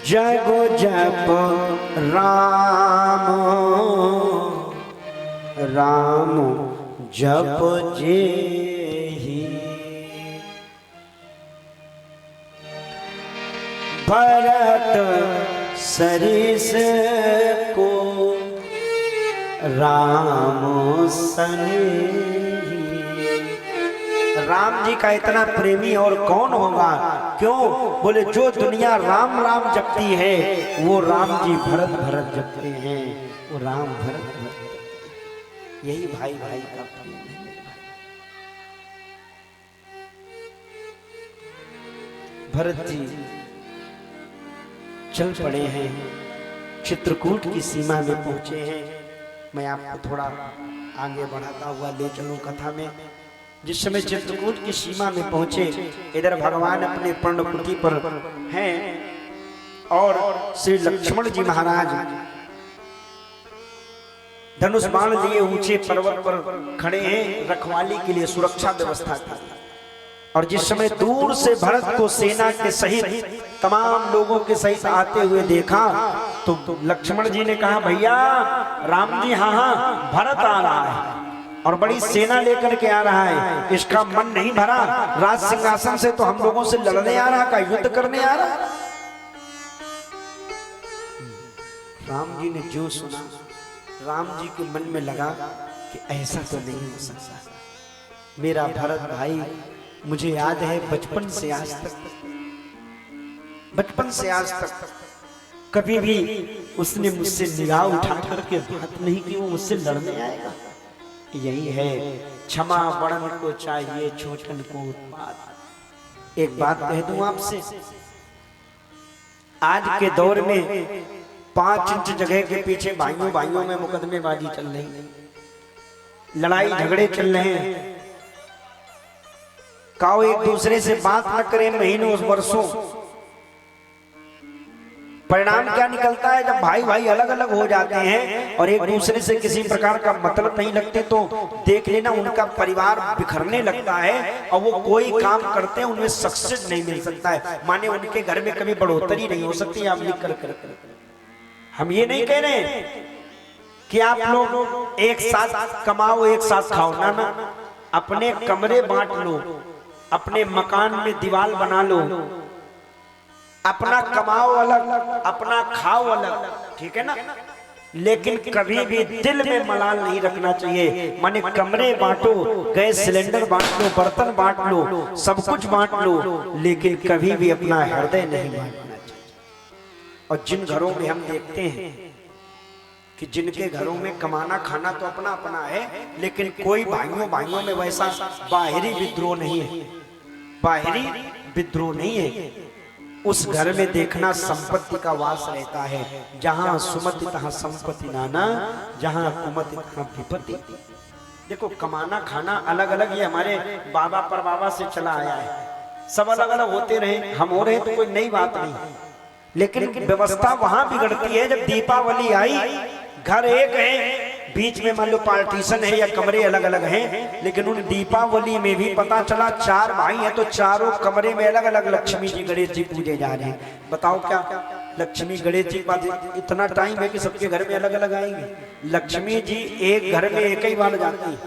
जगो जप राम राम जप जेहि भरत सरिस को राम सनेही। राम जी का इतना प्रेमी और कौन होगा? क्यों? बोले जो दुनिया राम राम जपती है वो राम जी भरत भरत जपते हैं, वो राम भरत भरत। यही भाई भाई का प्रेम है। भरत जी चल पड़े हैं, चित्रकूट की सीमा में पहुंचे हैं। मैं आपको थोड़ा आगे बढ़ाता हुआ ले चलूं कथा में। जिस समय चित्रकूट की सीमा में पहुंचे, इधर भगवान अपने पर्णकुटी पर हैं और श्री लक्ष्मण जी महाराज धनुष बाण लिए ऊंचे पर्वत पर खड़े हैं, रखवाली के लिए सुरक्षा व्यवस्था की। और जिस समय दूर से भरत को सेना के सहित तमाम लोगों के सहित आते हुए देखा तो लक्ष्मण जी ने कहा, भैया राम जी हाँ हाँ भरत आ रहा है और बड़ी सेना लेकर के आ रहा है, इसका मन नहीं भरा राज सिंहासन से, तो हम लोगों से लड़ने आ रहा, का युद्ध करने आ रहा। राम जी ने जो सुना, राम जी के मन में लगा कि ऐसा तो नहीं हो सकता। मेरा भरत भाई, मुझे याद है बचपन से आज तक कभी भी उसने मुझसे निगाह उठा करके बात नहीं की वो मुझसे लड़ने आएगा। यही है क्षमा बड़न को चाहिए छोटन को उत्पात। एक बात कह दूं आपसे, आज के दौर में 5 इंच जगह के पीछे भाइयों भाइयों में मुकदमेबाजी चल रही है, लड़ाई झगड़े चल रहे हैं। काओ एक दूसरे से बात न करें महीनों वर्षों, परिणाम क्या निकलता है? जब भाई भाई अलग अलग हो जाते हैं और एक दूसरे से किसी प्रकार का मतलब नहीं लगते तो देख लेना उनका परिवार बिखरने लगता है और वो कोई काम करते हैं उनमें सक्सेस नहीं मिल सकता है, माने उनके घर में कभी बढ़ोतरी नहीं हो सकती। आप लिख कर हम ये नहीं कह रहे कि आप लोग एक साथ कमाओ एक साथ खाओ, ना, अपने कमरे बांट लो, अपने मकान में दीवार बना लो, अपना कमाओ अलग अपना खाओ अलग, ठीक है ना, लेकिन कभी भी दिल में मलाल नहीं रखना चाहिए। माने कमरे बांटो, गैस सिलेंडर बांट लो, बर्तन बांट लो, सब कुछ बांट लो, लेकिन कभी भी अपना हृदय नहीं बांटना चाहिए। और जिन घरों में हम देखते हैं कि जिनके घरों में कमाना खाना तो अपना अपना है, लेकिन कोई भाइयों में वैसा बाहरी विद्रोह नहीं है, बाहरी विद्रोह नहीं है, उस घर में देखना संपत्ति का वास रहता है। जहां सुमति तहां संपत्ति नाना, जहां कुमति तहां विपत्ति। देखो कमाना खाना अलग अलग ये हमारे बाबा पर बाबा से चला आया है, सब अलग अलग होते रहे, हम हो रहे तो कोई नई बात नहीं, लेकिन व्यवस्था वहां बिगड़ती है जब दीपावली आई, घर एक है, बीच में मान लो पार्टीशन है या कमरे अलग अलग हैं, लेकिन उन दीपावली में भी पता चला 4 भाई हैं तो चारों कमरे में अलग अलग लक्ष्मी जी गणेश जी पूजे जा रहे हैं। बताओ क्या लक्ष्मी गणेश जी का इतना टाइम है कि सबके घर में अलग अलग आएंगे। लक्ष्मी जी एक घर में एक ही बार जाती है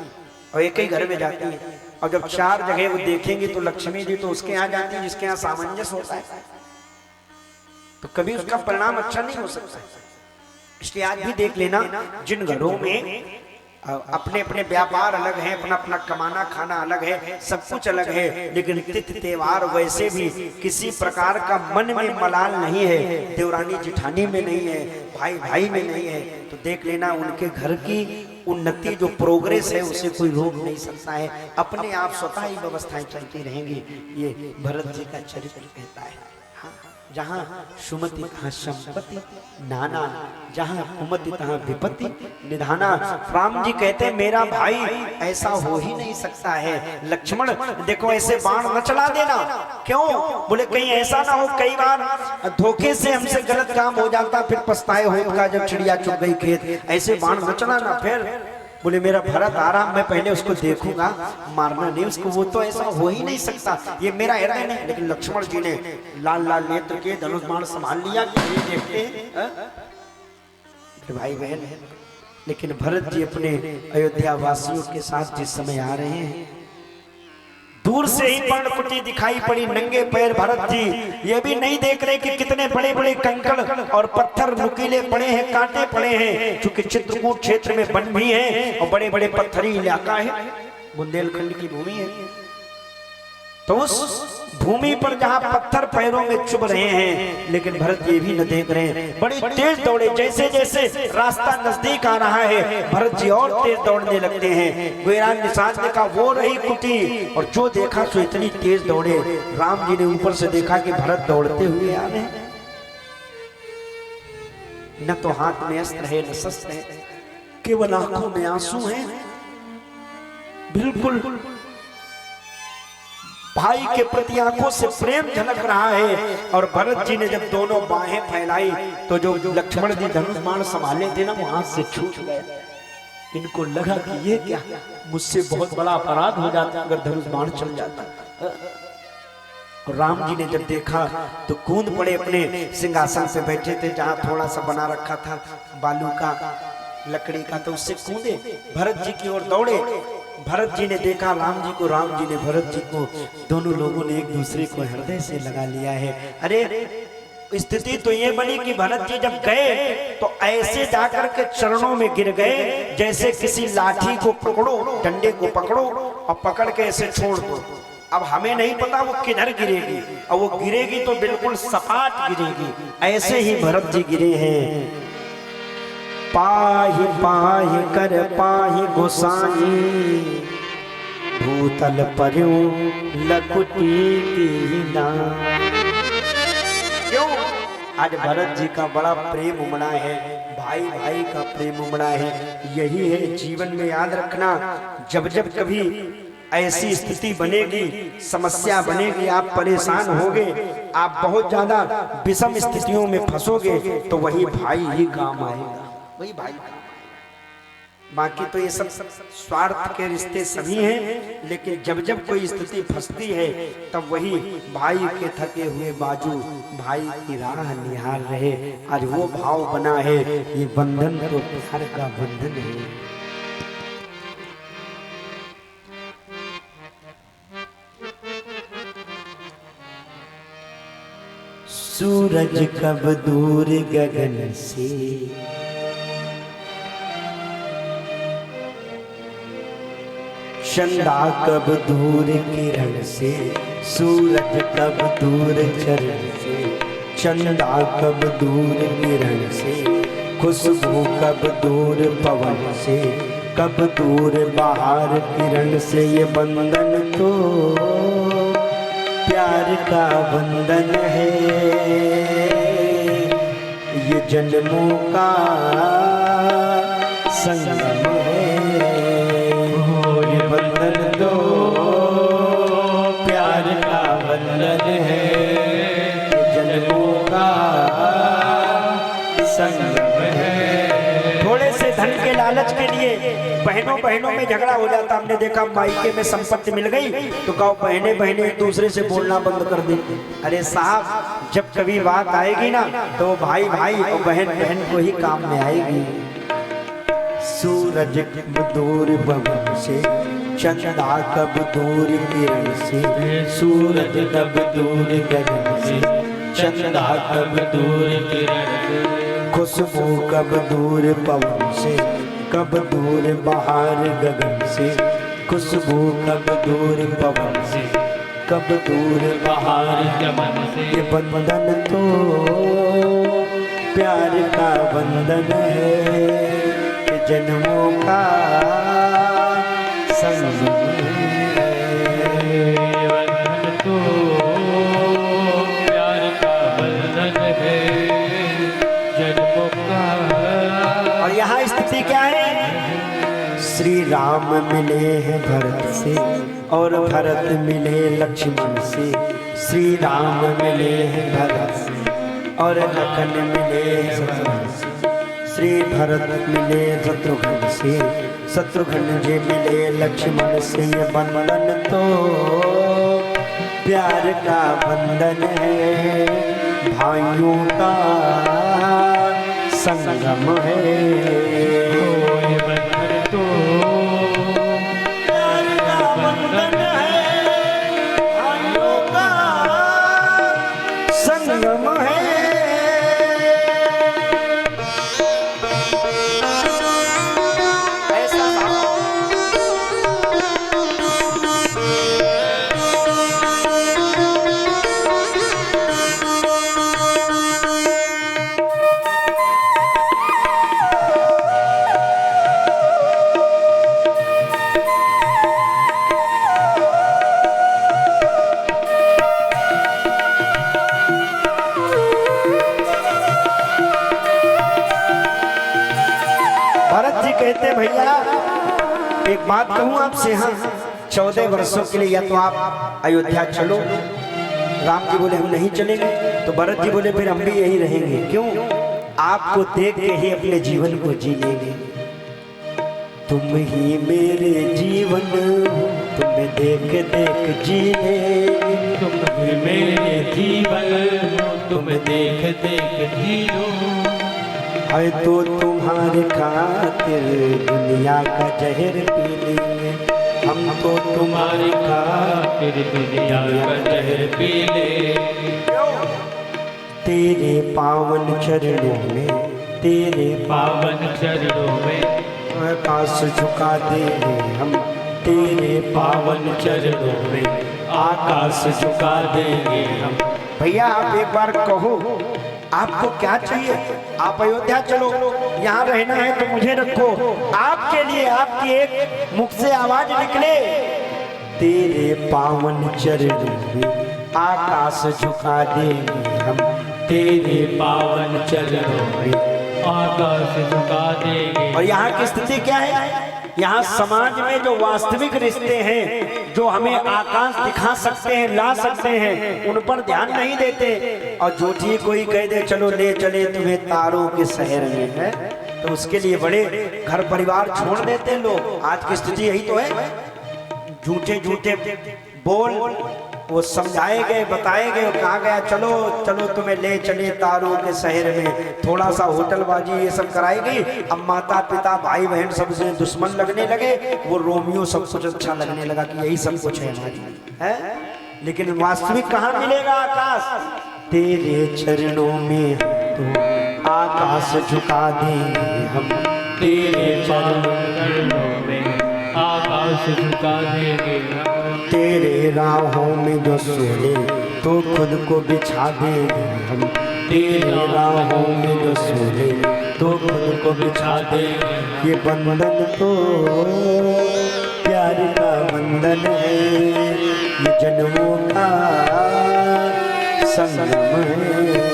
और एक ही घर में जाती है, और जब 4 जगह वो देखेंगे तो लक्ष्मी जी तो उसके यहाँ जाती है जिसके यहाँ सामंजस्य होता है, तो कभी उसका परिणाम अच्छा नहीं हो सकता। इसलिए आज भी देख लेना जिन घरों में अपने अपने व्यापार अलग हैं, अपना अपना कमाना खाना अलग है, सब कुछ अलग है, लेकिन तिथि त्योहार वैसे भी किसी प्रकार का मन में मलाल नहीं है, देवरानी जिठानी में नहीं है, भाई भाई में नहीं है, तो देख लेना उनके घर की उन्नति जो प्रोग्रेस है उसे कोई रोक नहीं सकता है। अपने आप स्वतः ही व्यवस्थाएं चलती रहेंगी। ये भरत जी का चरित्र कहता है। जहाँ सुमति तहाँ संपत्ति नाना, जहाँ कुमति तहाँ विपत्ति निधाना। राम जी कहते हैं मेरा भाई ऐसा हो ही नहीं सकता है। लक्ष्मण देखो ऐसे बाण न चला देना। क्यों? बोले कहीं ऐसा ना हो, कई बार धोखे से हमसे गलत काम हो जाता, फिर पछताए होगा जब चिड़िया चुग गई खेत। ऐसे बाण न चलाना। फिर बोले मेरा भरत आ रहा, मैं पहले उसको देखूंगा, मारना नहीं उसको, वो तो ऐसा हो ही नहीं सकता, ये मेरा हृदय नहीं। लेकिन लक्ष्मण जी ने लाल लाल नेत्र के धनुष बाण संभाल लिया कि ये देखते हैं भाई बहन। लेकिन भरत जी अपने अयोध्या वासियों के साथ जिस समय आ रहे हैं, दूर से ही पर्णकुटी दिखाई पड़ी, नंगे पैर भरत जी ये भी नहीं देख रहे कि कितने बड़े बड़े कंकड़ और पत्थर नुकीले पड़े हैं, कांटे पड़े हैं, क्योंकि चित्रकूट क्षेत्र में वन भी है और बड़े बड़े पत्थरी इलाका है, बुंदेलखंड की भूमि है। तो उस भूमि पर जहां पत्थर पैरों में चुभ रहे हैं, लेकिन भरत ये भी न देख रहे हैं, बड़ी तेज दौड़े। जैसे जैसे रास्ता नजदीक आ रहा है, भरत जी और तेज दौड़ने लगते हैं। गुहरान निषाद ने कहा वो रही कुटी, और जो देखा सो इतनी तेज दौड़े। राम जी ने ऊपर से देखा कि भरत दौड़ते हुए आ रहे हैं, न तो हाथ में अस्त्र है न शस्त्र है, केवल आंखों में आंसू हैं, बिल्कुल भाई के प्रति आंखों से प्रेम झलक रहा है। और भरत जी ने जब दोनों बाहें फैलाई तो जो लक्ष्मण जी धनुष बाण संभाले थे ना, वो हाथ से छूट गए। इनको लगा कि ये क्या, मुझसे बहुत बड़ा अपराध हो जाता अगर धनुष बाण चल जाता। और राम जी ने जब देखा तो कूद पड़े, अपने सिंहासन पे बैठे थे जहां थोड़ा सा बना रखा था बालू का, लकड़ी का, तो उससे कूदे, भरत जी की ओर दौड़े। भरत जी ने देखा राम जी को, राम जी ने भरत जी को, दोनों लोगों ने एक दूसरे को हृदय से लगा लिया है। अरे स्थिति तो ये बनी कि भरत जी जब गए तो ऐसे जाकर के चरणों में गिर गए जैसे किसी लाठी को पकड़ो, डंडे को पकड़ो और पकड़ के ऐसे छोड़ दो। अब हमें नहीं पता वो किधर गिरेगी, और वो गिरेगी तो बिल्कुल सपाट गिरेगी। ऐसे ही भरत जी गिरे हैं। पाहि पाहि कर पाहि गोसाई, भूतल पर्यों लकुटी कीना। क्यों? आज भरत जी का बड़ा प्रेम उमड़ा है, भाई भाई का प्रेम उमड़ा है। यही है जीवन में याद रखना, जब जब कभी ऐसी स्थिति बनेगी, समस्या बनेगी, आप परेशान होगे, आप बहुत ज्यादा विषम स्थितियों में फंसोगे, तो वही भाई ही काम आएगा, वही भाई। बाकी तो ये सब स्वार्थ के रिश्ते सभी हैं, लेकिन जब जब कोई स्थिति फंसती है तब वही भाई के थके हुए बाजू भाई की राह निहार रहे। आज वो भाव बना है, ये बंधन तो प्यार का बंधन है। सूरज कब दूर गगन से, चंदा कब दूर किरण से, सूरज कब दूर चरण से, चंदा कब दूर किरण से, खुशबू कब दूर पवन से, कब दूर बाहर किरण से। ये बंधन तो प्यार का बंधन है, ये जन्मों का संगम है। ये बंधन तो प्यार का बंधन है, ये जन्मों का संगम है। थोड़े से धन के लालच के लिए बहनों बहनों में झगड़ा हो जाता। हमने देखा मायके में संपत्ति मिल गई तो कहो बहने बहने एक दूसरे से बोलना बंद कर दे। अरे साहब, जब कभी बात आएगी ना तो भाई भाई और बहन बहन को ही काम में आएगी। सूरज कब दूर बगन से, चंदा कब दूर किरण से, सूरज कब दूर गगन से, चंदा कब दूर किरण से, खुशबू कब दूर पवन से, कब दूर बाहर गगन से, खुशबू कब दूर पवन से, कब दूर बाहर गगन से। ये बंधन तो प्यार का बंधन है, ये जन्मों का संगम है। बंधन तो प्यार का बंधन है, जन्मों का। और यहाँ स्थिति क्या है? श्री राम मिले हैं भरत से और भरत मिले लक्ष्मण से, श्री राम मिले हैं भरत से और लखन मिले शत्रुघ्न से, श्री भरत मिले शत्रुघ्न से, शत्रुघ्न जी मिले लक्ष्मण से। ये बंधन तो प्यार का बंधन है, भाइयों का संगम है। ये बंधन तो प्यार का बंधन है, भाइयों का संगम है। भरत जी कहते भैया एक बात कहूं आपसे, हाँ 14 वर्षों के लिए या तो आप अयोध्या चलो। राम जी बोले हम नहीं चलेंगे, तो भरत जी बोले फिर हम भी यही रहेंगे। क्यों? आपको देख के ही अपने जीवन को जी लेंगे। तुम ही मेरे जीवन, तुम्हें देख देख जी लेंगे। तुम ही मेरे जीवन, तुम देख देख जी लो। है तो तुम्हारे खातिर दुनिया का जहर पी लेंगे। हम तो तुम्हारे खातिर दुनिया का जहर पी ले। तेरे पावन चरणों में, तेरे पावन चरणों में आकाश झुका देंगे हम। तेरे पावन चरणों में आकाश झुका देंगे हम। भैया आप एक बार कहो आपको क्या चाहिए? आप अयोध्या चलो, यहाँ रहना है तो मुझे रखो। आपके लिए आपकी एक मुख से आवाज निकले, तेरे पावन चरणों में आकाश झुका देंगे हम। तेरे पावन चरणों में आकाश झुका देंगे। और यहाँ की स्थिति क्या है? यहाँ समाज में जो वास्तविक रिश्ते हैं, जो हमें आकाश दिखा सकते हैं, ला सकते हैं, उन पर ध्यान नहीं देते। और जो चीज कोई कह दे चलो ले चले तुम्हें तारों के शहर में, है तो उसके लिए बड़े घर परिवार छोड़ देते हैं लोग। आज की स्थिति यही तो है। झूठे झूठे बोल वो समझाए गए, बताए गए, कहा गया चलो चलो तुम्हें ले चले तारों के शहर में। थोड़ा सा होटलबाजी ये सब कराई गई। अब माता पिता भाई बहन सबसे दुश्मन लगने लगे। वो रोमियो सब कुछ अच्छा लगने लगा कि यही सब कुछ है हमारी, है। लेकिन वास्तविक कहाँ मिलेगा आकाश? तेरे चरणों में तो आकाश झुका देंगे हम। तेरे चरणों में आकाश झुका देंगे हम। तेरे राहों में जो सोले तो खुद को बिछा देंगे हम। तेरे राहों में जो सोले तो खुद को बिछा देंगे। ये बंधन तो प्यार का बंधन है, ये जन्मों का संगम है।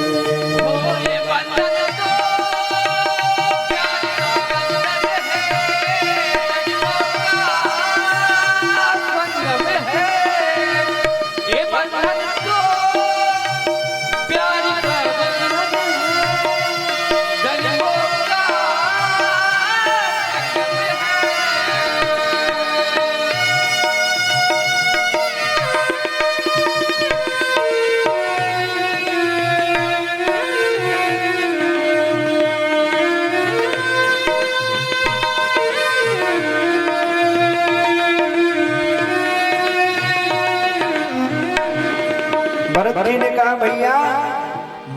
भरत जी ने कहा भैया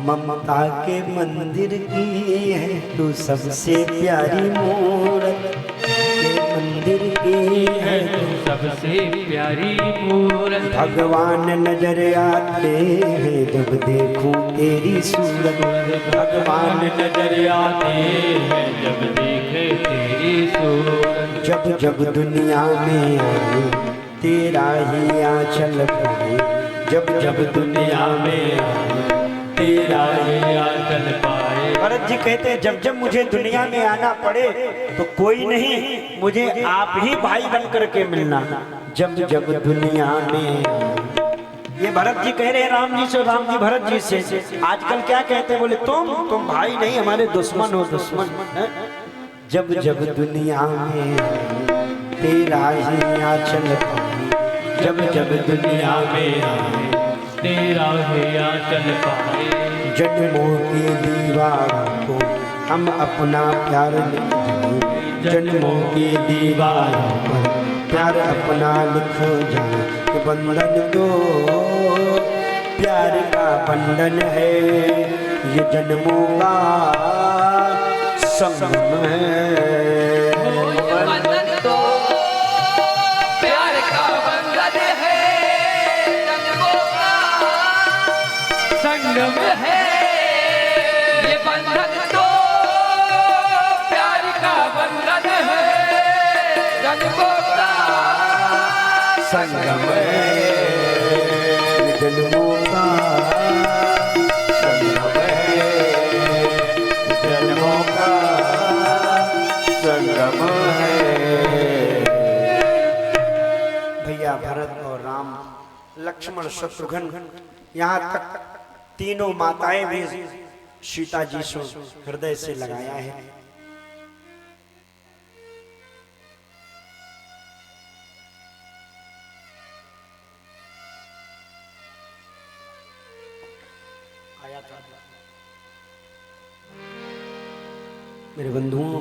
ममता के मंदिर की है तू सबसे प्यारी मूरत। के मंदिर की है तू सबसे प्यारी मूरत। भगवान नजर आते हैं जब देखूं तेरी सूरत। भगवान नजर आते हैं जब देखे तेरी सूरत। जब जब दुनिया में आए तेरा ही आंचल पाए। जब जब दुनिया में आए तेरा ही आंचल पाए। भरत जी कहते हैं जब जब मुझे दुनिया में आना पड़े तो कोई नहीं, मुझे आप ही भाई बन करके मिलना। जब जब दुनिया में ये भरत जी कह रहे हैं राम जी से, राम जी भरत जी से। आजकल क्या कहते हैं, बोले तुम भाई नहीं, हमारे दुश्मन हो, दुश्मन है? जब जब दुनिया में तेरा ही आंचल पाए, जब जब दुनिया में आए तेरा ही आंचल पाए, जन्मों की दीवारों को हम अपना प्यार लिख जाए, जन्मों की दीवारों पर प्यार अपना लिख जाए। कि बंधन दो प्यार का बंधन है, ये जन्मों का संगम है। बंधन तो प्यार का बंधन है, जन्मों का संगम है। ये बंधन तो प्यार का बंधन है, जन्मों का संगम है, जन्मों का संगम है, जन्मों का संगम है। भैया भरत और राम, लक्ष्मण, शत्रुघ्न, यहाँ तक तीनों माताएं भी सीता जी से हृदय से लगाया है। आया था मेरे बंधुओं,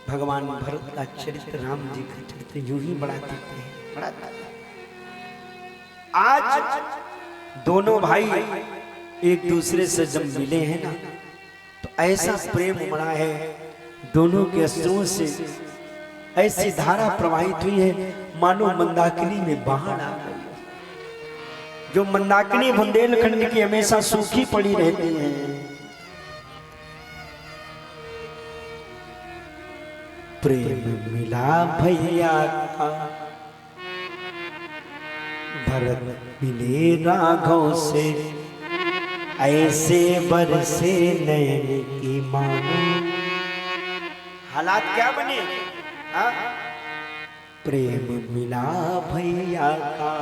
भगवान भरत का चरित्र, राम जी का चरित्र यूं ही बढ़ाते हैं, बढ़ाते हैं। आज दोनों भाई एक दूसरे से जब मिले हैं ना, तो ऐसा प्रेम उमड़ा है, दोनों के अश्रुओं से ऐसी धारा प्रवाहित हुई है, मानो मंदाकिनी में बाढ़ आ गई। जो मंदाकिनी बुंदेलखंड की हमेशा सूखी पड़ी रहती है, प्रेम मिला भैया का, भरत मिले राघव से, ऐसे बरसे नैन की मानो। हालात क्या बने? हाँ? प्रेम मिला भैया का,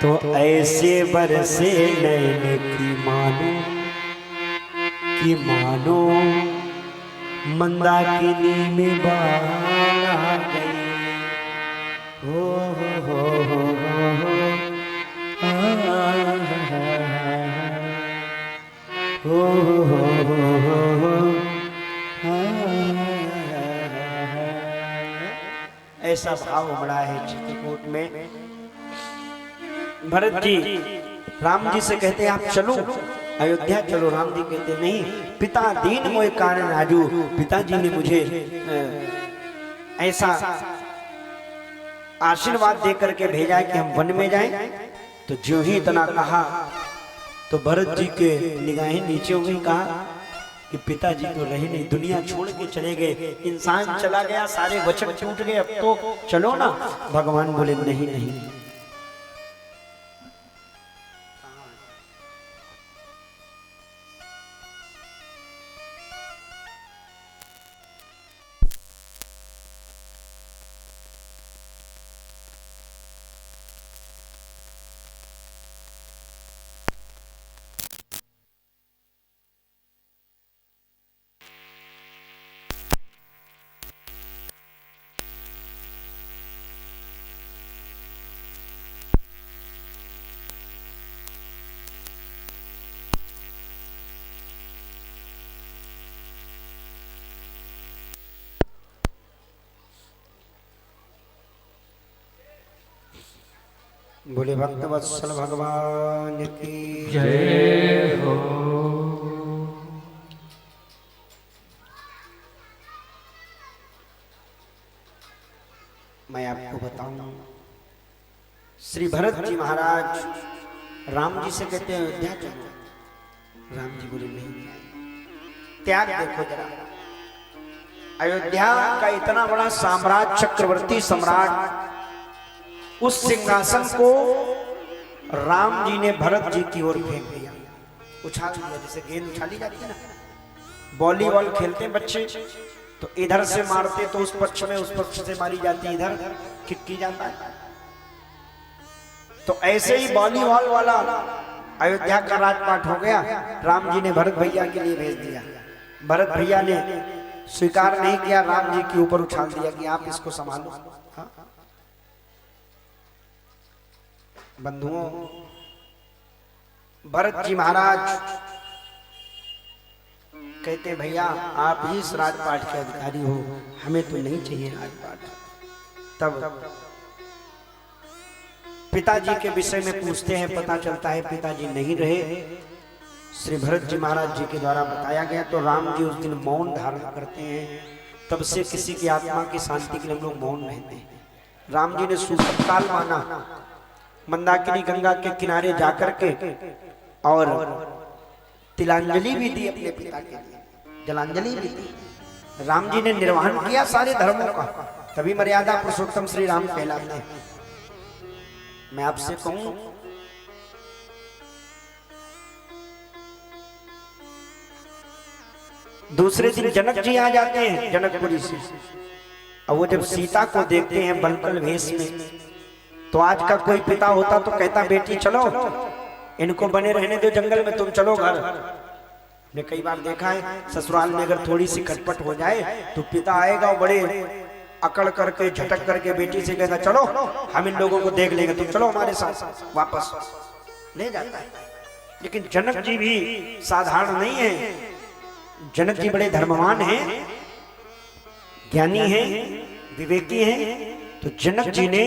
तो ऐसे बरसे नैन की मानो, कि मानो मंदाकिनी में बाढ़ आ गई। हो ऐसा भाव उमड़ा है चित्रकूट में। भरत जी राम जी से कहते हैं आप चलो अयोध्या चलो। राम जी कहते नहीं, पिता दीन मोए कारण राजू, पिताजी ने मुझे ऐसा आशीर्वाद दे करके भेजा है कि हम वन में जाएं। तो जो ही इतना कहा तो भरत जी के निगाहें नीचे हो गई। कहा कि पिताजी तो रहे नहीं, दुनिया छोड़ के चले गए, इंसान चला गया, सारे वचन टूट गए, अब तो चलो ना। भगवान बोले नहीं नहीं, बोले भक्त वत्सल भगवान की जय हो। मैं आपको बताऊं, श्री भरत जी महाराज राम जी से कहते हैं अयोध्या चलो। राम जी बोले नहीं, त्याग देखो जरा। अयोध्या का इतना बड़ा साम्राज्य, चक्रवर्ती सम्राट, उस सिंहासन को राम जी ने भरत जी की ओर फेंक दिया, उछाल दिया। जैसे गेंद उछाली जाती है ना, वॉलीबॉल खेलते हैं बच्चे, तो इधर से मारते तो उस पक्ष में, उस पक्ष से मारी जाती, इधर किक की जाता है। तो ऐसे ही वॉलीबॉल वाला अयोध्या का राजपाट हो गया। राम जी ने भरत भैया के लिए भेज दिया। भरत भैया ने स्वीकार नहीं किया, राम जी के ऊपर उछाल दिया कि आप इसको संभालो। हाँ? बंधुओं, भरत जी महाराज कहते भैया आप ही इस राजपाट के अधिकारी हो, हमें तो नहीं चाहिए राजपाट। तब पिताजी के विषय में पूछते हैं, पता चलता है पिताजी नहीं रहे। श्री भरत जी महाराज जी के द्वारा बताया गया। तो राम जी उस दिन मौन धारण करते हैं। तब से किसी की आत्मा की शांति के लिए हम लोग मौन रहते हैं। राम जी ने सुसत काल माना, मंदाकिनी गंगा के किनारे जाकर के और तिलांजलि भी दी अपने पिता के लिए, जलांजलि भी दी। राम जी ने निर्वहन किया सारे धर्मों का, तभी मर्यादा पुरुषोत्तम श्री राम कहलाते हैं। मैं आपसे कहूं, दूसरे दिन जनक जी आ जाते हैं जनकपुरी से। और वो जब सीता को देखते हैं बलकल वेश में, तो आज का कोई पिता होता तो कहता बेटी चलो, इनको बने रहने दो जंगल में, तुम चलो घर। ने कई बार देखा है ससुराल में अगर थोड़ी सी खटपट हो जाए तो पिता आएगा और बड़े अकड़ करके झटक करके बेटी से कहता चलो हम इन लोगों को देख लेंगे, तुम चलो हमारे साथ, वापस ले जाता है। लेकिन जनक जी भी साधारण नहीं है। जनक जी बड़े धर्मवान हैं, ज्ञानी हैं, विवेकी हैं। तो जनक जी ने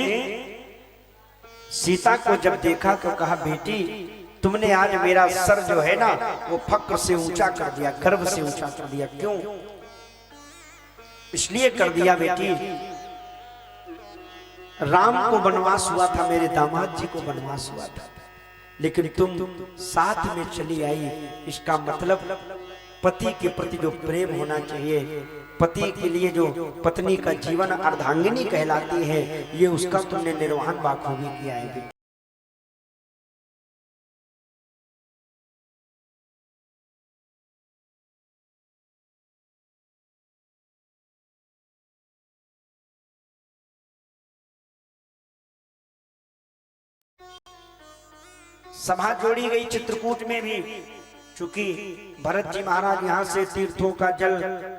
सीता को जब देखा तो कहा बेटी तुमने आज मेरा सर जो है ना वो फक्र से ऊंचा कर दिया, गर्व से ऊंचा कर दिया। क्यों? इसलिए कर दिया बेटी, राम को वनवास हुआ था, मेरे दामाद जी को वनवास हुआ था, लेकिन तुम साथ में चली आई। इसका मतलब पति के प्रति जो प्रेम होना चाहिए, पति के लिए जो पत्नी का जीवन अर्धांगिनी कहलाती है, ये उसका तुमने निर्वहन बाखूबी किया है। सभा जोड़ी गई चित्रकूट में भी, चूंकि भरत जी महाराज यहाँ से तीर्थों का जल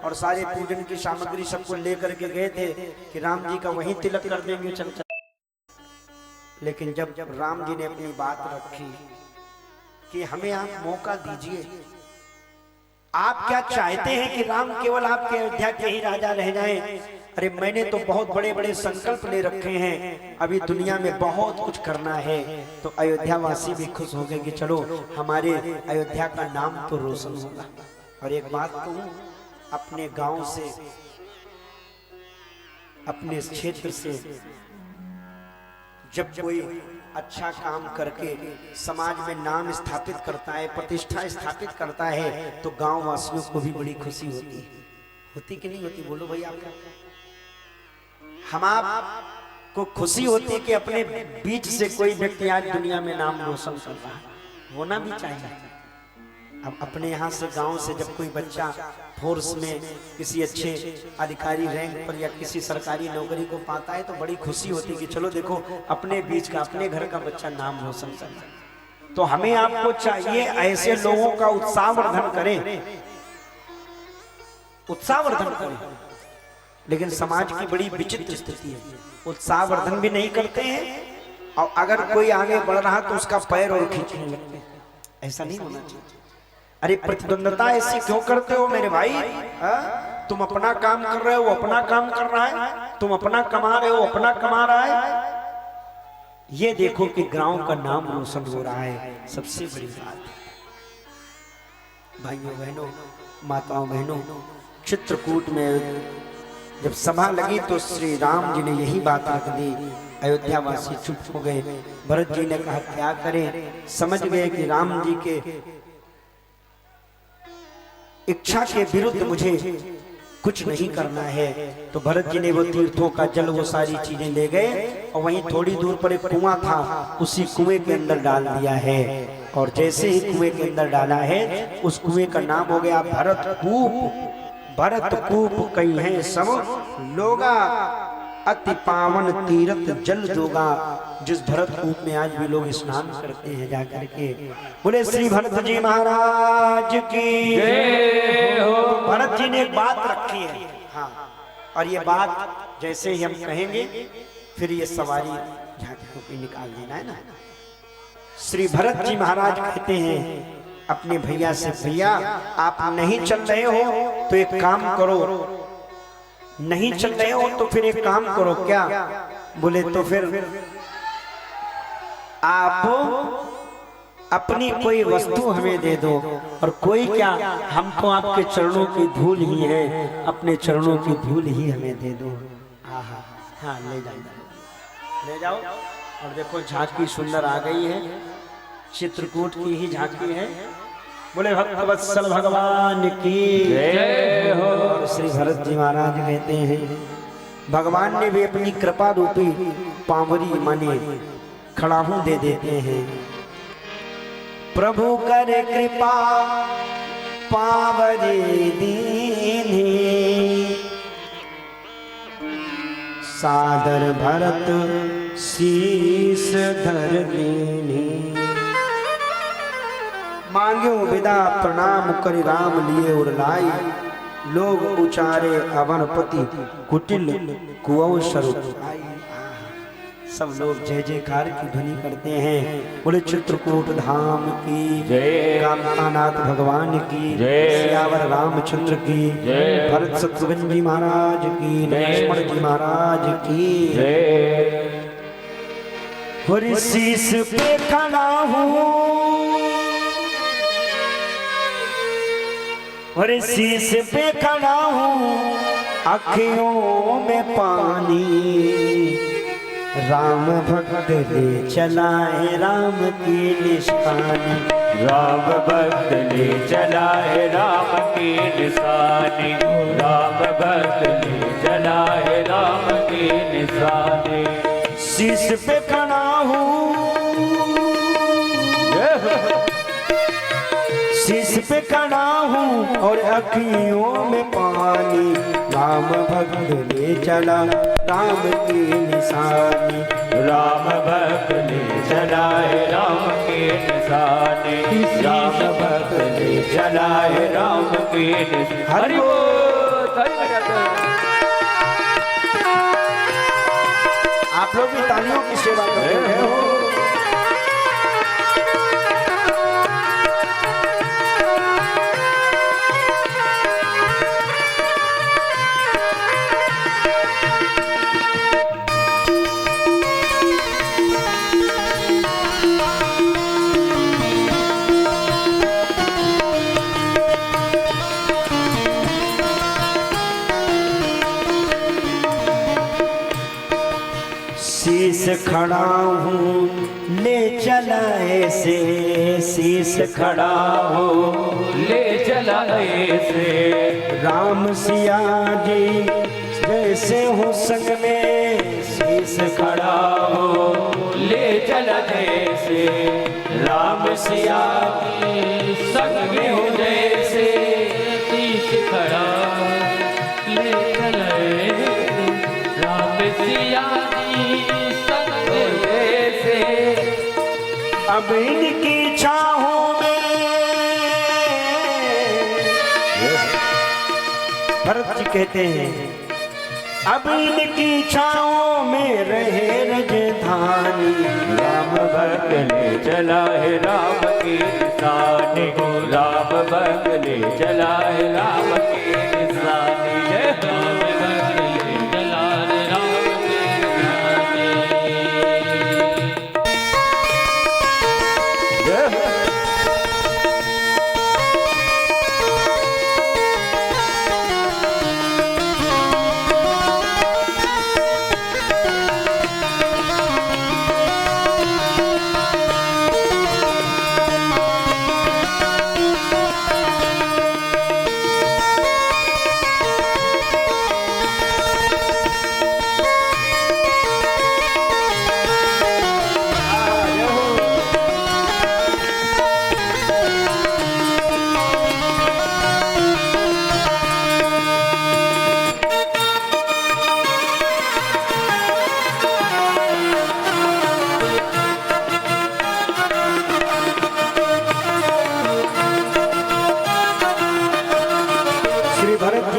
और सारे पूजन की सामग्री सबको लेकर के गए थे कि राम जी का वहीं तिलक कर देंगे चल चल। लेकिन जब राम जी ने अपनी बात रखी कि हमें आप मौका दीजिए, आप क्या चाहते हैं कि राम केवल आपके अयोध्या के ही राजा रह जाएं? अरे मैंने तो बहुत बड़े बड़े संकल्प ले रखे हैं, अभी दुनिया में बहुत कुछ करना है। तो अयोध्या वासी भी खुश हो गए कि चलो हमारे अयोध्या का नाम तो रोशन होगा। और एक बात कहूं, अपने गांव से, अपने क्षेत्र से जब कोई अच्छा काम करके समाज में नाम स्थापित करता है, प्रतिष्ठा स्थापित करता है, तो गांव वासियों को भी बड़ी खुशी होती है। होती कि नहीं होती? बोलो भैया। हम आपको खुशी होती है कि अपने बीच से कोई व्यक्ति आज दुनिया में नाम रोशन कर रहा है, होना भी चाहिए। अब अपने यहाँ से गांव से जब कोई बच्चा फोर्स में किसी अच्छे अधिकारी रैंक पर या किसी सरकारी नौकरी को पाता है तो बड़ी खुशी होती है कि चलो देखो अपने बीच का, अपने घर का बच्चा नाम रोशन कर रहा है। तो हमें आपको चाहिए ऐसे लोगों का उत्साहवर्धन करें, उत्साहवर्धन करें। लेकिन समाज की बड़ी विचित्र स्थिति है, उत्साहवर्धन भी नहीं करते हैं और अगर कोई आगे बढ़ रहा तो उसका पैर और खींचने लगते हैं। ऐसा नहीं होना चाहिए। अरे प्रतिद्वंदता ऐसी क्यों करते हो मेरे भाई? तुम अपना काम कर रहे हो, अपना काम कर रहा है, तुम अपना कमा रहे हो, अपना कमा रहा है। ये देखो कि गांव का नाम रोशन हो रहा है, सबसे बड़ी बात। भाइयों बहनों, माताओं बहनों, चित्रकूट में जब सभा लगी तो श्री राम जी ने यही बात रख दी। अयोध्या वासी चुप हो गए। भरत जी ने कहा क्या करें? समझ गए कि राम जी के इच्छा के विरुद्ध मुझे कुछ नहीं करना है। तो भरत जी ने वो तीर्थों का जल, वो सारी चीजें ले गए और वहीं थोड़ी दूर पर एक कुआं था, उसी कुएं के अंदर डाल दिया है। और जैसे ही कुएं के अंदर डाला है, उस कुएं का नाम हो गया भरतकूप। भरतकूप कहीं है सब लोगा, अति पावन तीर्थ जल जोगा, जिस भरत कूप में आज भी लोग स्नान करते हैं जाकर के। बोले श्री भरत जी महाराज की जय हो। भरत जी ने एक बात रखी है, हाँ, और ये बात जैसे ही हम कहेंगे फिर ये सवारी झांकी को निकाल देना है ना। श्री भरत जी महाराज कहते हैं अपने भैया से, भैया आप नहीं चल रहे हो तो एक काम करो, नहीं चल रहे हो तो फिर एक काम करो। क्या? बोले तो फिर आप अपनी कोई वस्तु हमें दे दो। और कोई क्या, हम तो आपके चरणों की धूल ही है, अपने चरणों की धूल ही हमें दे दो। हाँ, ले जाओ, ले जाओ। और देखो झांकी सुंदर आ गई है, चित्रकूट की ही झांकी है। बोले भक्तवत्सल भगवान की जय हो। और श्री भरत जी महाराज कहते हैं भगवान ने भी अपनी कृपा रूपी पावरी माने खड़ाहू दे देते हैं। प्रभु करे कृपा पावरी दीनी, सादर भरत शीस धर दीनी। मांग्यो विदा प्रणाम करि राम लिए और लाई, लोग उचारे अवनपति कुटिल कुओं स्वरूप। सब लोग जय जयकार की ध्वनि करते हैं। बोले चित्रकूट धाम की जय, कामनाथ भगवान की जय, सियावर रामचंद्र की जय, भरत शत्रुघ्न जी महाराज की, लक्ष्मण जी महाराज की जय। और शीश पे खड़ा हूँ, और शीश पे खड़ा हूँ, अखियों में पानी। राम भक्त ले चलाए राम की निशानी, राम भक्त ले चला है राम की निशानी, राम भक्त ले चला है राम की निशानी। शीश पे खड़ा हूँ, शीश पे खड़ा हूँ और अखियों में पानी। राम भक्त ले चला राम की निशानी, राम भक्त ले चला है राम की निशानी, राम भक्त ले चला है राम की निशानी। हरि बोल। आप लोग भी तालियों की सेवा कर रहे हो। शीश खड़ा हूँ ले चला ऐसे, शीश खड़ा हूँ ले चला ऐसे, राम सिया जी जैसे हो संग में। शीश खड़ा हो ले चला जैसे, राम सिया की संग में हो जैसे। शीश खड़ा ले चला ऐसे, राम सिया की संग में जैसे। अब इनकी छाहों में, भरत जी कहते हैं अब इनकी छाओं में रहे राजधानी। राम भक्त ले चला है राम की निशानी, राम भक्त ले चला है राम की निशानी। जय राम भक्त ले चला है राम की निशानी। जय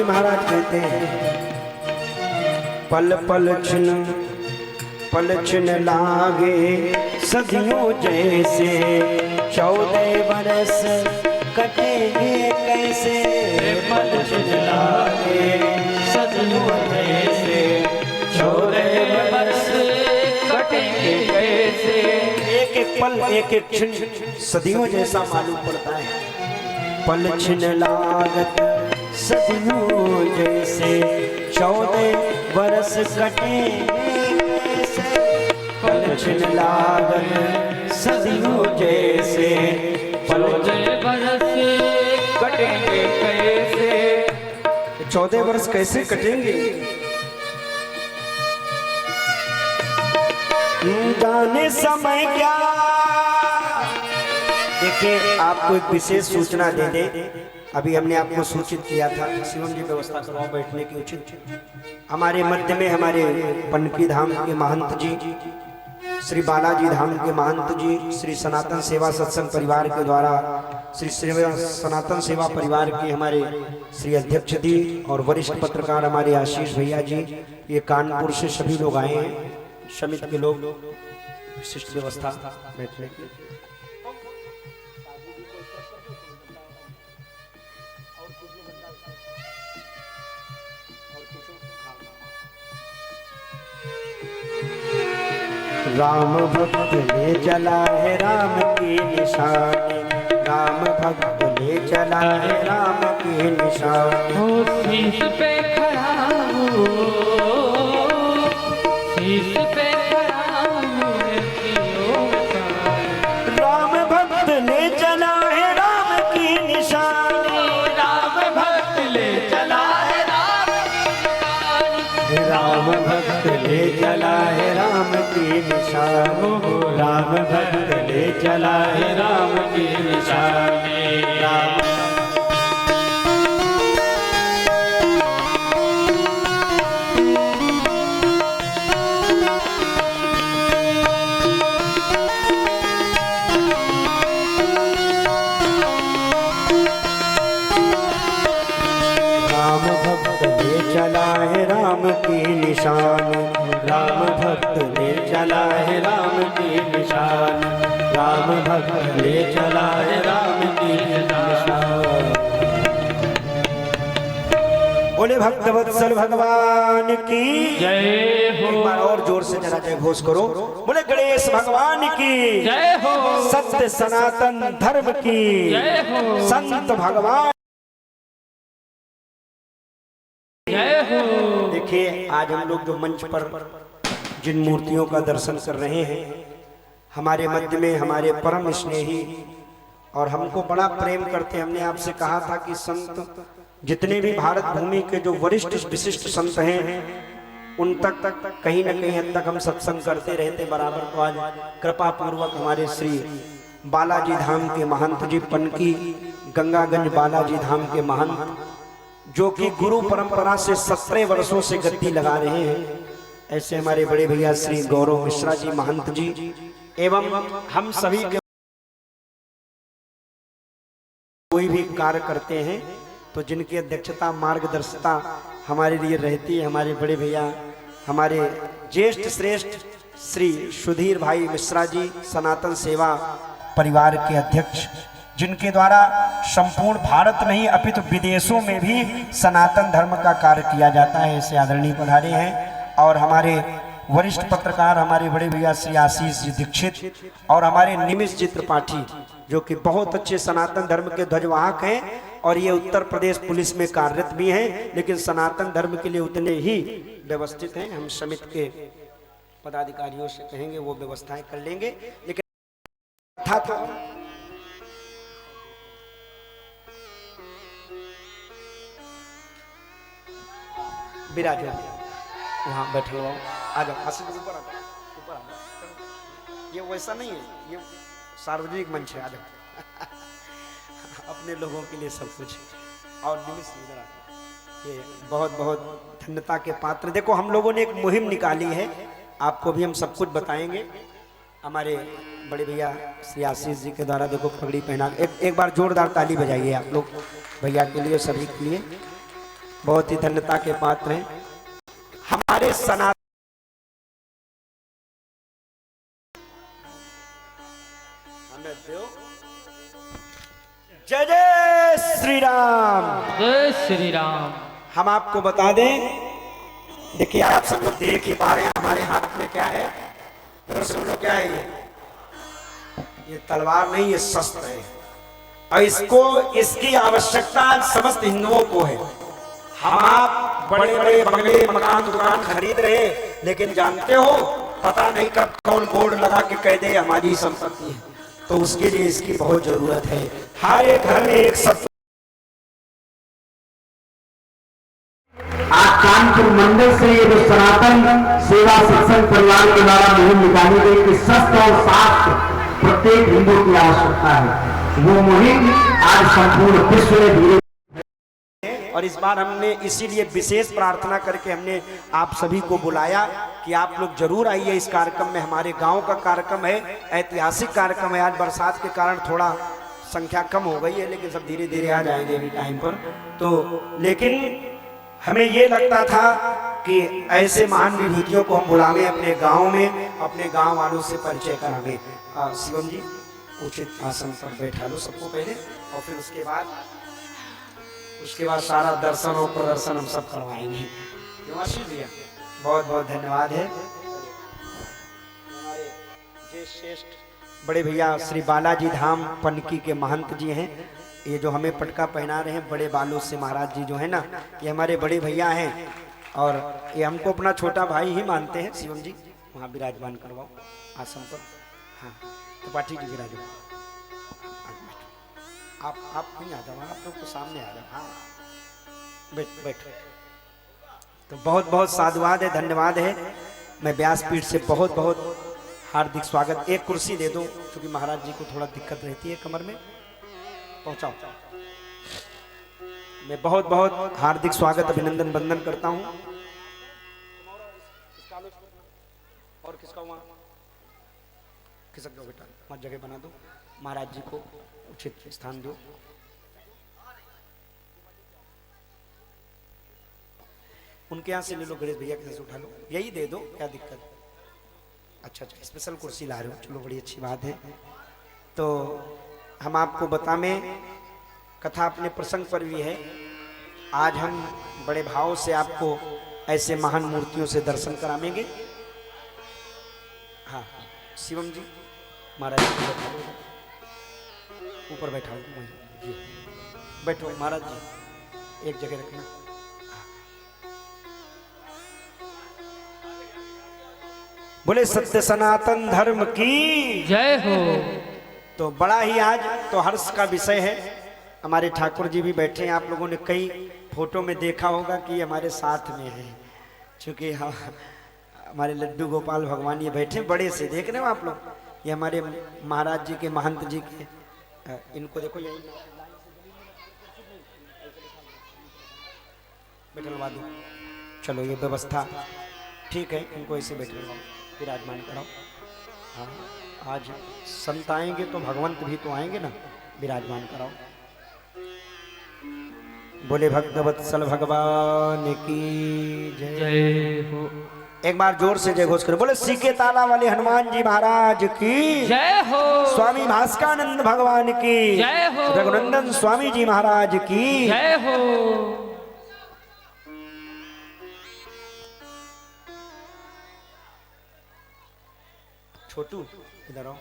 जी महाराज कहते हैं पल पल छिन लागे सदियों जैसे 14 बरस कटेंगे कैसे पल छिन लागे सदियों जैसे 14 बरस कटेंगे कैसे। एक एक पल एक एक क्षण सदियों जैसा मालूम पड़ता है। पल छिन लागत सदियों जैसे 14 बरस कटेंगे पल छिन लागत सदियों जैसे 14 बरस कटेंगे कैसे। 14 वर्ष कैसे कटेंगे। जाने समय क्या। देखिए आपको एक विशेष सूचना दे दे। अभी हमने आपको सूचित किया था शिवम जी व्यवस्था करवाओ बैठने की उचित। हमारे मध्य में हमारे पनकी धाम के महंत जी, श्री बालाजी धाम के महंत जी, श्री सनातन सेवा सत्संग परिवार के द्वारा श्री सनातन सेवा परिवार के हमारे श्री अध्यक्ष जी और वरिष्ठ पत्रकार हमारे आशीष भैया जी, ये कानपुर से सभी लोग आए हैं, समिति के लोग, विशिष्ट व्यवस्था बैठने की। राम भक्त ले चला है राम की निशानी, राम भक्त ले चला है राम की निशानी। हो शीश पे खड़ा हो, शीश पे खड़ा हो, राम भक्त ले चला है राम की निशानी, राम भक्त ले चला है राम की निशानी। राम भक्त ले चला है राम की निशानी, राम भक्त ले चला है राम की निशानी। राम चला है राम की निशान, राम भक्त ले चला है राम की निशान, राम भक्त ले चला है राम की निशान। बोले भक्तवत्सल भगवान की जय हो। एक बार और जोर से जरा जय घोष करो। बोले गणेश भगवान की जय हो। सत्य सनातन धर्म की जय हो। संत भगवान। देखिए आज हम लोग जो मंच पर जिन मूर्तियों का दर्शन कर रहे हैं, हमारे मध्य में हमारे परम स्नेही और हमको बड़ा प्रेम करते। हमने आपसे कहा था कि संत जितने भी भारत भूमि के जो वरिष्ठ विशिष्ट संत हैं उन तक कहीं न कहीं हद तक हम सत्संग करते रहते बराबर। तो आज कृपा पूर्वक हमारे श्री बालाजी धाम के महंत जी, पनकी गंगागंज बालाजी धाम के महंत, जो कि गुरु परंपरा से 17 वर्षों से गद्दी लगा रहे हैं, ऐसे हमारे बड़े भैया श्री गौरव मिश्रा जी महंत जी एवं हम सभी के कोई भी कार्य करते हैं तो जिनकी अध्यक्षता मार्गदर्शिता हमारे लिए रहती है, हमारे बड़े भैया हमारे ज्येष्ठ श्रेष्ठ श्री सुधीर भाई मिश्रा जी, सनातन सेवा परिवार के अध्यक्ष, जिनके द्वारा संपूर्ण भारत नहीं अपितु विदेशों में भी सनातन धर्म का कार्य किया जाता है, ऐसे आदरणीय पधारे हैं। और हमारे वरिष्ठ पत्रकार हमारे बड़े भैया श्री आशीष जी दीक्षित और हमारे निमिष जी त्रिपाठी, जो कि बहुत अच्छे सनातन धर्म के ध्वजवाहक हैं और ये उत्तर प्रदेश पुलिस में कार्यरत भी हैं, लेकिन सनातन धर्म के लिए उतने ही व्यवस्थित हैं। हम समिति के पदाधिकारियों से कहेंगे वो व्यवस्थाएं कर लेंगे। लेकिन था विराज वहाँ बैठे हो, आ जाओ, आशीष ऊपर आ जाओ, ऊपर आ जाओ। ये वैसा नहीं है, ये सार्वजनिक मंच है, आ जाओ। अपने लोगों के लिए सब कुछ। और निमिष इधर आ जाओ। ये बहुत बहुत धन्यता के पात्र। देखो हम लोगों ने एक मुहिम निकाली है, आपको भी हम सब कुछ बताएंगे। हमारे बड़े भैया श्री आशीष जी के द्वारा देखो पगड़ी पहना, एक बार जोरदार ताली बजाइए आप लोग भैया के लिए, सभी के लिए। बहुत ही धन्यता के पात्र हैं हमारे सनातन। जय जय श्री राम। जय श्री राम। हम आपको बता दें, देखिए आप सब लोग देख ही पा रहे हैं हमारे हाथ में क्या है, तो सब लोग क्या है, ये तलवार नहीं, ये शस्त्र है और इसकी आवश्यकता समस्त हिंदुओं को है। हम आप बड़े बड़े बंगले मकान दुकान खरीद रहे हैं, लेकिन जानते हो पता नहीं कब कौन बोर्ड लगा के कह दे हमारी संपत्ति है, तो उसके लिए इसकी बहुत जरूरत है। हर एक घर में एक शस्त्र। आज कानपुर मंडल से ये जो सनातन सेवा शिक्षण परिवार के द्वारा मुहिम निकाली गई कि शस्त्र और शास्त्र प्रत्येक हिंदू की आवश्यकता है, वो मुहिम आज संपूर्ण विश्व में धीरे। और इस बार हमने इसीलिए विशेष प्रार्थना करके हमने आप सभी को बुलाया कि आप लोग जरूर आइए इस कार्यक्रम में। हमारे गांव का कार्यक्रम है, ऐतिहासिक कार्यक्रम है। आज बरसात के कारण थोड़ा संख्या कम हो गई है, लेकिन सब धीरे धीरे आ जाएंगे अभी टाइम पर। तो लेकिन हमें ये लगता था कि ऐसे महान विभूतियों को हम बुलावे अपने गांव में, अपने गांव वालों से परिचय करावे। शिवम जी उचित आसन पर बैठा लो सबको पहले, और फिर उसके बाद सारा दर्शन और प्रदर्शन हम सब करवाएंगे। बहुत बहुत धन्यवाद है हमारे जे श्रेष्ठ बड़े भैया श्री बालाजी धाम पनकी के महंत जी हैं। ये जो हमें पटका पहना रहे हैं बड़े बालू से महाराज जी जो है ना, ये हमारे बड़े भैया हैं और ये हमको अपना छोटा भाई ही मानते हैं। शिवम जी वहाँ विराजमान करवाओ आसन पर। हाँ तो पाठी जी विराजमान, आप नहीं आ जाओ, आप लोग तो सामने आ जाओ। हाँ बैठ। तो बहुत बहुत साधुवाद है, धन्यवाद है। मैं व्यासपीठ से बहुत बहुत हार्दिक स्वागत। एक कुर्सी दे दो क्योंकि महाराज जी को थोड़ा दिक्कत रहती है कमर में, पहुंचाओ। मैं बहुत बहुत हार्दिक स्वागत अभिनंदन वंदन करता हूं। और किसका वहां खिसक दो बेटा, वहां जगह बना दो, महाराज जी को उचित स्थान दो। उनके यहाँ से ले लो, गणेश भैया के यहाँ से उठा लो, यही दे दो, क्या दिक्कत। अच्छा स्पेशल कुर्सी ला रहे हो, चलो बड़ी अच्छी बात है। तो हम आपको बताएं, कथा अपने प्रसंग पर भी है। आज हम बड़े भाव से आपको ऐसे महान मूर्तियों से दर्शन कराएंगे। हाँ शिवम जी महाराज जी ऊपर बैठा जी, बैठो महाराज जी, एक जगह रखना। बोले सत्य सनातन धर्म की जय हो। तो बड़ा ही आज तो हर्ष का विषय है। हमारे ठाकुर जी भी बैठे हैं, आप लोगों ने कई फोटो में देखा होगा कि हमारे साथ में है, क्योंकि हमारे लड्डू गोपाल भगवान ये बैठे बड़े से, देख रहे हो आप लोग, ये हमारे महाराज जी के महंत जी के, इनको देखो यही बैठलवा दो। चलो ये व्यवस्था ठीक है, इनको ऐसे बैठलवाओ, विराजमान कराओ। हाँ आज संत आएंगे तो भगवंत भी तो आएंगे ना, विराजमान कराओ। बोले भक्तवत्सल भगवान की जय। जय हो। एक बार जोर से जय घोष करो। बोले सीके ताला वाले हनुमान जी महाराज की जय हो। स्वामी भास्कानंद भगवान की जय हो। रघुनंदन स्वामी जी महाराज की जय हो। छोटू इधर आओ।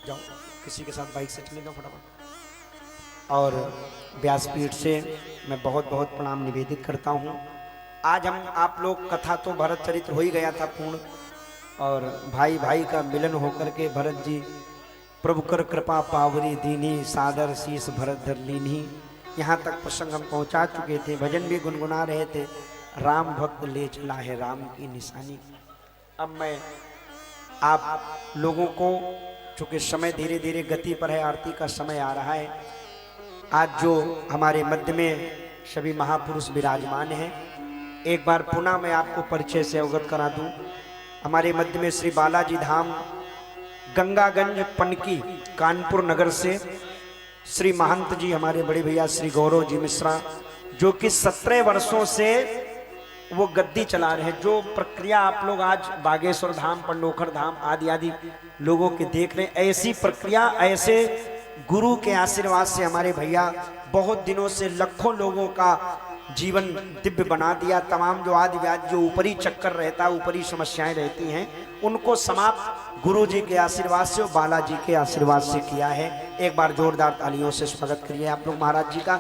जाओ किसी के साथ बाइक से चले जाओ फटाफट। और व्यासपीठ से मैं बहुत बहुत प्रणाम निवेदित करता हूँ। आज हम आप लोग कथा तो भरत चरित्र हो ही गया था पूर्ण, और भाई भाई का मिलन होकर के भरत जी प्रभु कर कृपा पावरी दीनी सादर शीस भरत धर लीनी, यहाँ तक प्रसंग हम पहुँचा चुके थे। भजन भी गुनगुना रहे थे, राम भक्त ले चला है राम की निशानी। अब मैं आप लोगों को चूंकि समय धीरे धीरे गति पर है, आरती का समय आ रहा है। आज जो हमारे मध्य में सभी महापुरुष विराजमान हैं, एक बार पुनः मैं आपको परिचय से अवगत करा दूं। हमारे मध्य में श्री बालाजी धाम गंगागंज पनकी कानपुर नगर से श्री महंत जी, हमारे बड़े भैया श्री गौरव जी मिश्रा, जो कि 17 वर्षों से वो गद्दी चला रहे हैं। जो प्रक्रिया आप लोग आज बागेश्वर धाम, पंडोखर धाम आदि आदि लोगों के देख रहे हैं, ऐसी प्रक्रिया, ऐसे गुरु के आशीर्वाद से हमारे भैया बहुत दिनों से लाखों लोगों का जीवन दिव्य बना दिया। तमाम जो आदि व्याज जो ऊपरी चक्कर रहता है, ऊपरी समस्याएं रहती हैं, उनको समाप्त गुरु जी के आशीर्वाद से और बालाजी के आशीर्वाद से किया है। एक बार जोरदार तालियों से स्वागत करिए आप लोग महाराज जी का।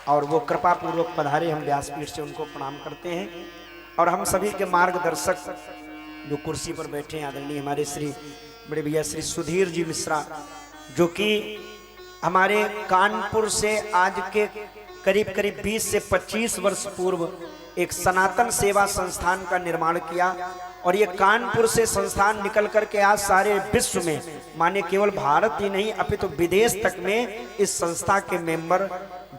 और वो कृपा पूर्वक पधारे, हम व्यासपीठ से उनको प्रणाम करते हैं। और हम सभी के मार्गदर्शक जो कुर्सी पर बैठे हैं, आदरणीय हमारे श्री बड़े भैया श्री सुधीर जी मिश्रा, जो कि हमारे कानपुर से आज के करीब करीब 20 से 25 वर्ष पूर्व एक सनातन सेवा संस्थान का निर्माण किया। और ये कानपुर से संस्थान निकल करके आज सारे विश्व में, माने केवल भारत ही नहीं अपितु तो विदेश तक में इस संस्था के मेंबर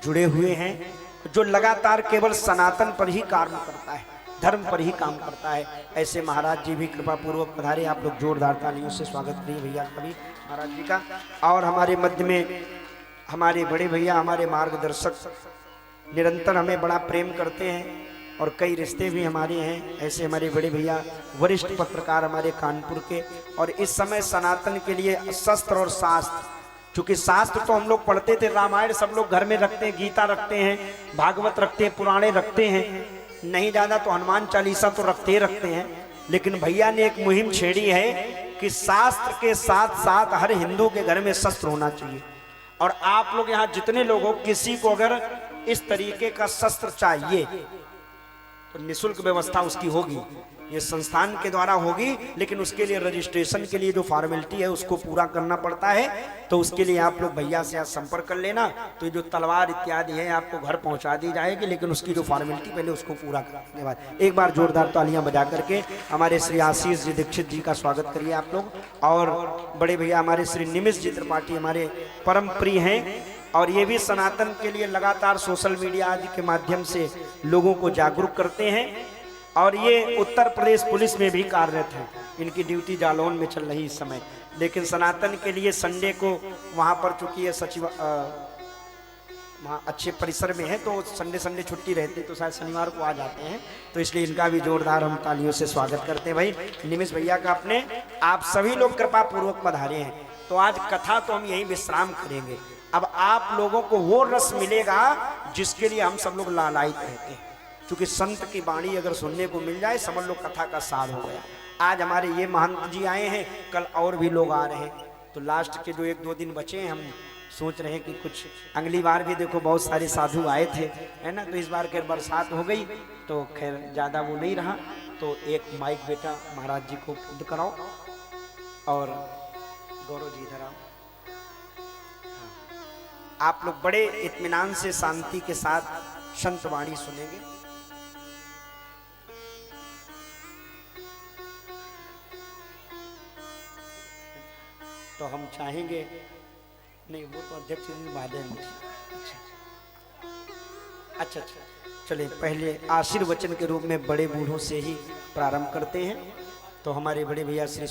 जुड़े हुए हैं, जो लगातार केवल सनातन पर ही काम करता है, धर्म पर ही काम करता है। ऐसे महाराज जी भी कृपा पूर्वक पधारे, आप लोग जोरदार तालियों से स्वागत करिए भैया कभी महाराज जी का। और हमारे मध्य में हमारे बड़े भैया, हमारे मार्गदर्शक निरंतर हमें बड़ा प्रेम करते हैं और कई रिश्ते भी हमारे हैं। ऐसे हमारे बड़े भैया वरिष्ठ पत्रकार हमारे कानपुर के, और इस समय सनातन के लिए शस्त्र और शास्त्र, क्योंकि शास्त्र तो हम लोग पढ़ते थे, रामायण सब लोग घर में रखते हैं, गीता रखते हैं, भागवत रखते हैं, पुराणे रखते हैं, नहीं ज़्यादा तो हनुमान चालीसा तो रखते हैं। लेकिन भैया ने एक मुहिम छेड़ी है कि शास्त्र के साथ साथ हर हिंदू के घर में शस्त्र होना चाहिए। और आप लोग यहाँ जितने लोग हो, किसी को अगर इस तरीके का शस्त्र चाहिए तो निःशुल्क व्यवस्था उसकी होगी, ये संस्थान के द्वारा होगी। लेकिन उसके लिए रजिस्ट्रेशन के लिए जो फॉर्मेलिटी है उसको पूरा करना पड़ता है। तो उसके लिए आप लोग भैया से आज संपर्क कर लेना, तो ये जो तलवार इत्यादि है आपको घर पहुंचा दी जाएगी। लेकिन उसकी जो फॉर्मेलिटी पहले उसको पूरा करने के बाद एक बार जोरदार तालियां बजा करके हमारे श्री आशीष जी दीक्षित जी का स्वागत करिए आप लोग। और बड़े भैया हमारे श्री निमिष जी त्रिपाठी हमारे परम प्रिय हैं, और ये भी सनातन के लिए लगातार सोशल मीडिया आदि के माध्यम से लोगों को जागरूक करते हैं। और ये उत्तर प्रदेश पुलिस में भी कार्यरत हैं, इनकी ड्यूटी जालौन में चल रही इस समय। लेकिन सनातन के लिए संडे को वहाँ पर, चूंकि ये सचिव वहाँ अच्छे परिसर में है, तो संडे छुट्टी रहती, तो शायद शनिवार को आ जाते हैं। तो इसलिए इनका भी जोरदार हम तालियों से स्वागत करते हैं भाई निमिष भैया का। अपने आप सभी लोग कृपा पूर्वक पधारे हैं। तो आज कथा तो हम यहीं विश्राम करेंगे। अब आप लोगों को वो रस मिलेगा जिसके लिए हम सब लोग लालायित रहते हैं, क्योंकि संत की वाणी अगर सुनने को मिल जाए समझ लो कथा का सार हो गया। आज हमारे ये महंत जी आए हैं, कल और भी लोग आ रहे हैं। तो लास्ट के जो 1-2 दिन बचे हैं, हम सोच रहे हैं कि कुछ, अगली बार भी देखो बहुत सारे साधु आए थे, है ना। तो इस बार खैर बरसात हो गई तो खैर ज़्यादा वो नहीं रहा। तो एक माइक बेटा महाराज जी को खुद कराओ, और गौरव जी इधर आओ। आप लोग बड़े इत्मीनान से शांति के साथ संत वाणी सुनेंगे। तो हम चाहेंगे, नहीं वो तो अध्यक्ष बादल, अच्छा चलिए पहले आशीर्वचन के रूप में बड़े बूढ़ों से ही प्रारंभ करते हैं। तो हमारे बड़े भैया श्री